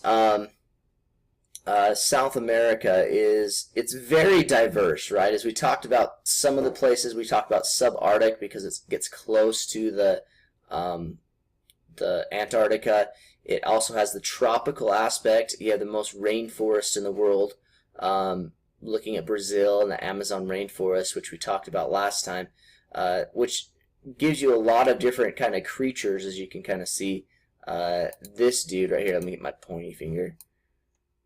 um, South America it's very diverse, right? As we talked about some of the places, we talked about subarctic because it gets close to the Antarctica. It also has the tropical aspect. You have the most rainforest in the world. Looking at Brazil and the Amazon rainforest, which we talked about last time, which gives you a lot of different kind of creatures, as you can kind of see. This dude right here, let me get my pointy finger.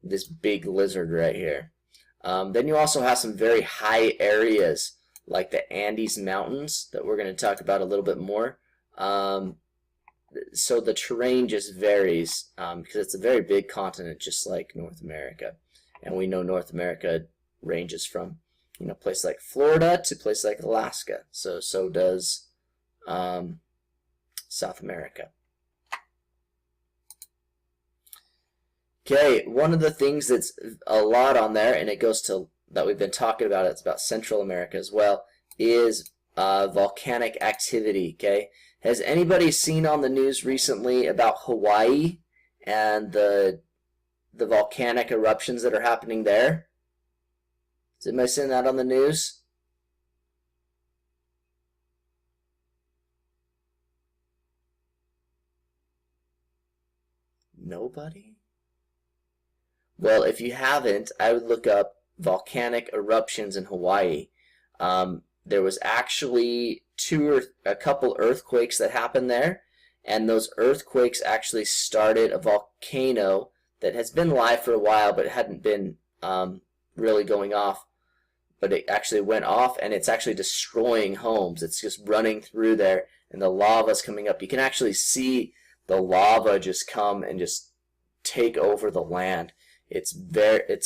This big lizard right here. Then you also have some very high areas like the Andes Mountains that we're going to talk about a little bit more. So the terrain just varies because it's a very big continent, just like North America. And we know North America ranges from, you know, places like Florida to places like Alaska. So does South America. Okay, one of the things that's a lot on there, and it goes to that we've been talking about, it's about Central America as well, is volcanic activity. Okay, has anybody seen on the news recently about Hawaii and the volcanic eruptions that are happening there? Is anybody seeing that on the news? Nobody? Well, if you haven't, I would look up volcanic eruptions in Hawaii. There was actually a couple earthquakes that happened there, and those earthquakes actually started a volcano that has been live for a while, but it hadn't been really going off. But it actually went off, and it's actually destroying homes. It's just running through there, and the lava's coming up. You can actually see the lava just come and just take over the land. It's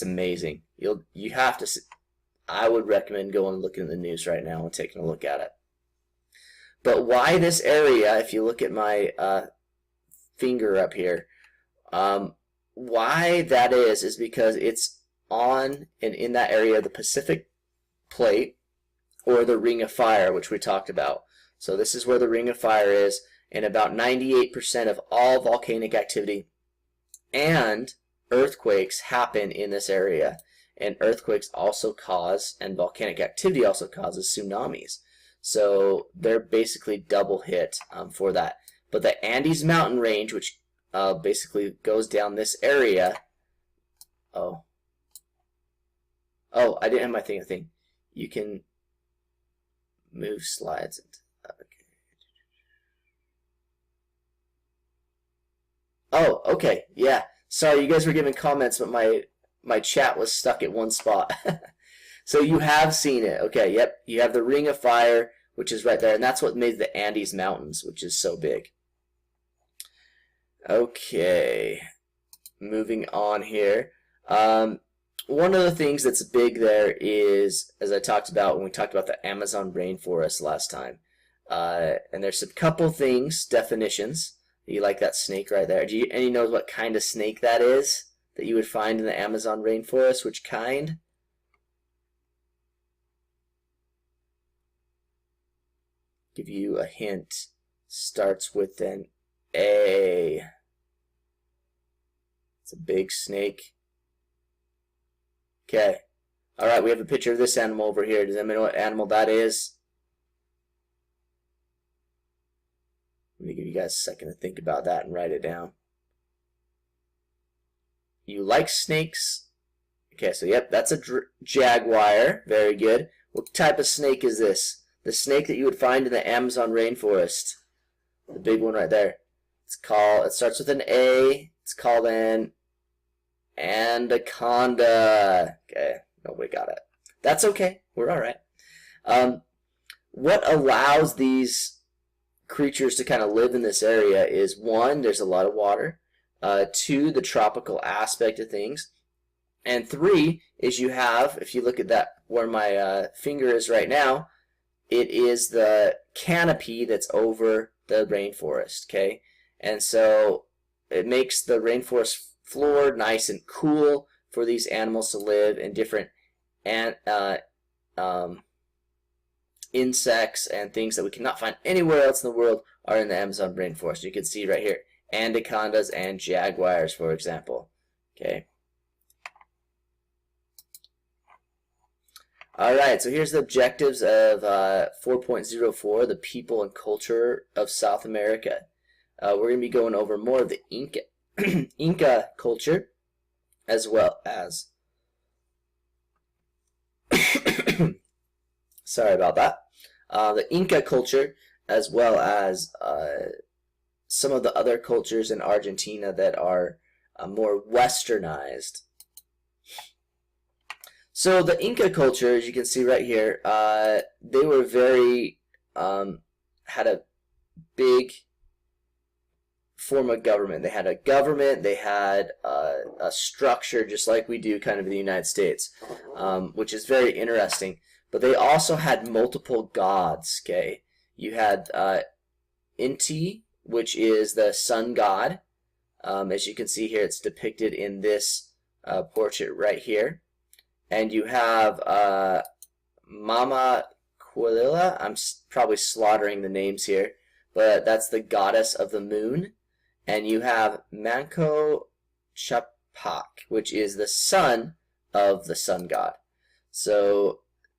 amazing. You have to see, I would recommend going and looking at the news right now and taking a look at it. But why this area, if you look at my finger up here, why that is because it's on and in that area of the Pacific Plate or the Ring of Fire, which we talked about. So this is where the Ring of Fire is, and about 98% of all volcanic activity and earthquakes happen in this area. And earthquakes also cause, and volcanic activity also causes tsunamis. So they're basically double hit for that. But the Andes mountain range, which basically goes down this area. Oh, I didn't have my thing. You can move slides. Okay. Oh, okay, yeah. Sorry, you guys were giving comments, but my chat was stuck at one spot. So you have seen it. Okay, yep. You have the Ring of Fire, which is right there, and that's what made the Andes Mountains, which is so big. Okay, moving on here. One of the things that's big there is, as I talked about when we talked about the Amazon rainforest last time, and there's a couple things, definitions. You like that snake right there? Any knows what kind of snake that is that you would find in the Amazon rainforest? Which kind? Give you a hint. Starts with an A. It's a big snake. Okay. Alright, we have a picture of this animal over here. Does anybody know what animal that is? Let me give you guys a second to think about that and write it down. You like snakes? Okay, so yep, that's a jaguar. Very good. What type of snake is this? The snake that you would find in the Amazon rainforest. The big one right there. It starts with an A. It's called an anaconda. Okay, nobody got it. That's okay. We're alright. What allows these creatures to kind of live in this area is, one, there's a lot of water. Two, the tropical aspect of things. And three is you have, if you look at that where my finger is right now, it is the canopy that's over the rainforest, okay? And so it makes the rainforest floor nice and cool for these animals to live, and different insects and things that we cannot find anywhere else in the world are in the Amazon rainforest. You can see right here, anacondas and jaguars, for example. Okay. All right, so here's the objectives of 4.04, the people and culture of South America. We're going to be going over more of the Inca culture, as well as sorry about that. The Inca culture, as well as some of the other cultures in Argentina that are more westernized. So the Inca culture, as you can see right here, they were very, had a big form of government. They had a government, they had a structure just like we do kind of in the United States, which is very interesting. But they also had multiple gods, okay? You had Inti, which is the sun god. As you can see here, it's depicted in this portrait right here. And you have Mama Quilila. I'm probably slaughtering the names here, but that's the goddess of the moon. And you have Manco Capac, which is the son of the sun god. So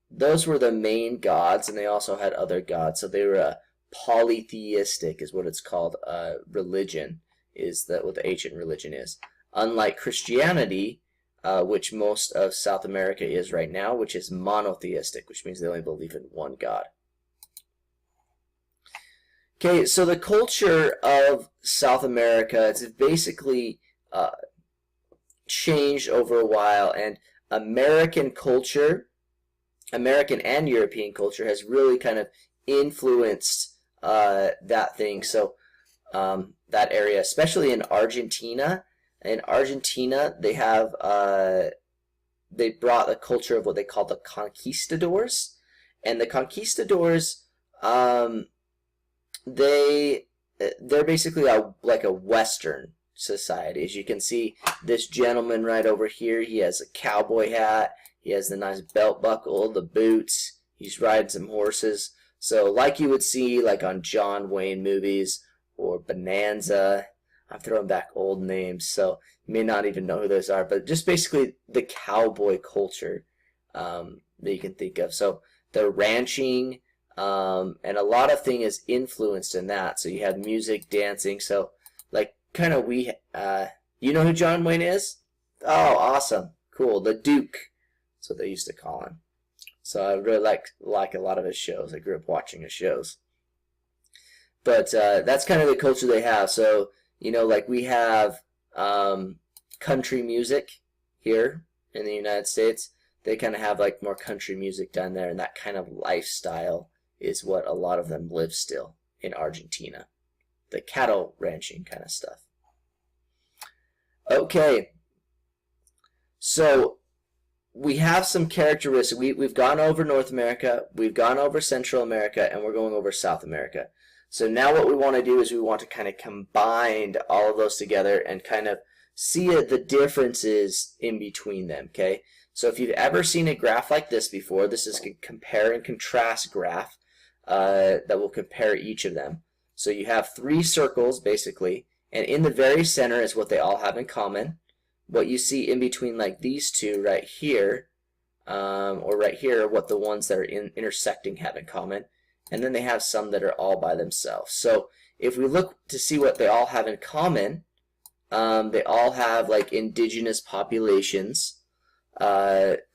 those were the main gods, and they also had other gods. So they were a polytheistic, is what it's called. Religion is that what the ancient religion is. Unlike Christianity, which most of South America is right now, which is monotheistic, which means they only believe in one God. Okay, so the culture of South America, it's basically changed over a while, and American culture, American and European culture, has really kind of influenced that thing. So that area, especially in Argentina. In Argentina, they have they brought the culture of what they call the Conquistadors, and the Conquistadors, they're basically like a Western society. As you can see, this gentleman right over here, he has a cowboy hat, he has the nice belt buckle, the boots, he's riding some horses. So like you would see like on John Wayne movies or Bonanza. I'm throwing back old names, so you may not even know who those are, but just basically the cowboy culture that you can think of. So the ranching, and a lot of things is influenced in that. So you have music, dancing. So like kind of you know who John Wayne is? Oh, awesome, cool. The Duke, that's what they used to call him. So I really like a lot of his shows. I grew up watching his shows. But that's kind of the culture they have. So you know, like we have country music here in the United States. They kind of have like more country music down there, and that kind of lifestyle is what a lot of them live still in Argentina. The cattle ranching kind of stuff. Okay, so we have some characteristics. We've gone over North America, we've gone over Central America, and we're going over South America. So now what we want to do is we want to kind of combine all of those together and kind of see the differences in between them, okay? So if you've ever seen a graph like this before, this is a compare and contrast graph that will compare each of them. So you have three circles, basically, and in the very center is what they all have in common. What you see in between, like these two right here, or right here, are what the ones that are intersecting have in common. And then they have some that are all by themselves. So if we look to see what they all have in common, they all have like indigenous populations.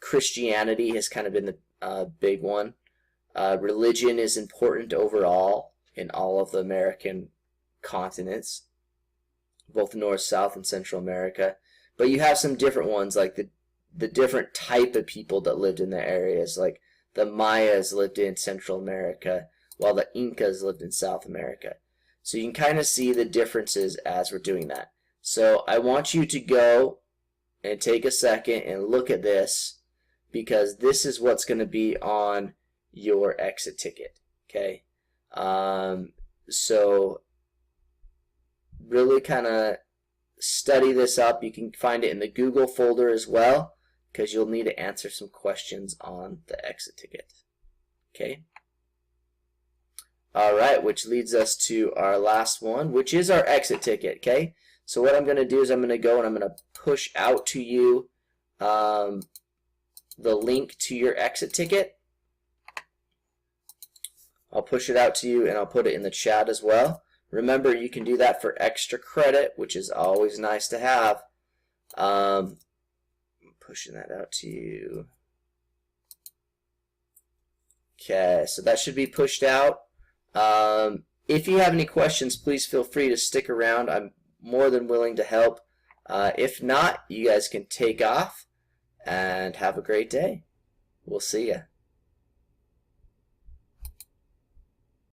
Christianity has kind of been the big one. Religion is important overall in all of the American continents, both North, South, and Central America. But you have some different ones, like the different type of people that lived in the areas. Like the Mayas lived in Central America, while the Incas lived in South America. So you can kind of see the differences as we're doing that. So I want you to go and take a second and look at this, because this is what's going to be on your exit ticket, okay? So really kind of study this up. You can find it in the Google folder as well, because you'll need to answer some questions on the exit ticket, okay? All right, which leads us to our last one, which is our exit ticket, okay? So what I'm going to do is I'm going to go and I'm going to push out to you the link to your exit ticket. I'll push it out to you and I'll put it in the chat as well. Remember, you can do that for extra credit, which is always nice to have. Pushing that out to you. Okay, so that should be pushed out. If you have any questions, please feel free to stick around. I'm more than willing to help. If not, you guys can take off and have a great day. We'll see ya.